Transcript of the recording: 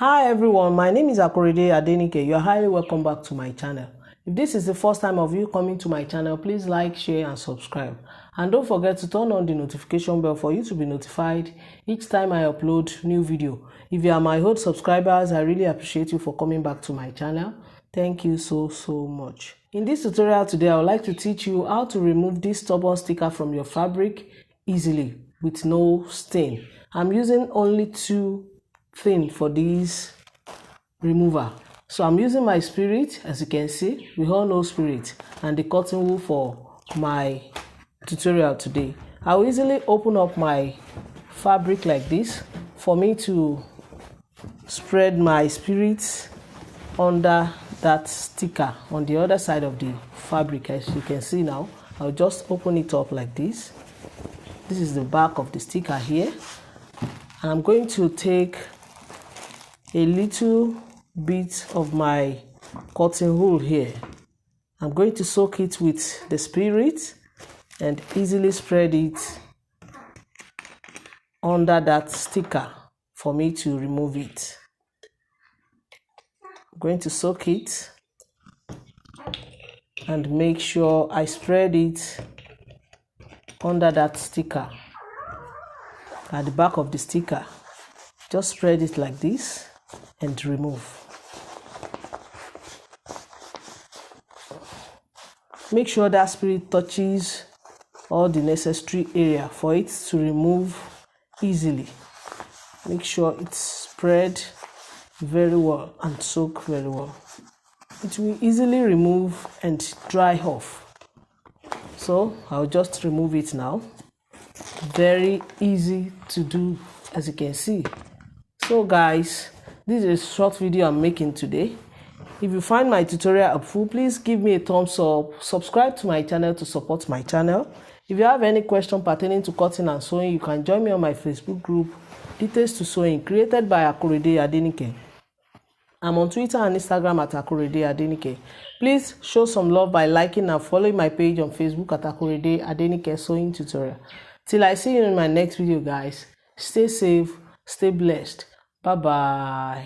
Hi everyone, my name is Akorede Adenike. You are highly welcome back to my channel. If this is the first time of you coming to my channel, please like, share and subscribe. And don't forget to turn on the notification bell for you to be notified each time I upload new video. If you are my old subscribers, I really appreciate you for coming back to my channel. Thank you so much. In this tutorial today, I would like to teach you how to remove this stubborn sticker from your fabric easily with no stain. I'm using only two things for this remover. So I'm using my spirit, as you can see, we all know spirit, and the cotton wool for my tutorial today. I will easily open up my fabric like this for me to spread my spirit under that sticker on the other side of the fabric. As you can see now, I'll just open it up like this. This is the back of the sticker here. And I'm going to take a little bit of my cotton wool here. I'm going to soak it with the spirit and easily spread it under that sticker for me to remove it. I'm going to soak it and make sure I spread it under that sticker at the back of the sticker. Just spread it like this and remove. Make sure that spirit touches all the necessary area for it to remove easily. Make sure it's spread very well and soak very well. It will easily remove and dry off. So I'll just remove it now. Very easy to do, as you can see. So guys, this is a short video I'm making today. If you find my tutorial helpful, please give me a thumbs up, subscribe to my channel to support my channel. If you have any question pertaining to cutting and sewing, you can join me on my Facebook group, Details to Sewing, created by Akorede Adenike. I'm on Twitter and Instagram at Akorede Adenike. Please show some love by liking and following my page on Facebook at Akorede Adenike Sewing Tutorial. Till I see you in my next video, guys, stay safe, stay blessed. Bye bye.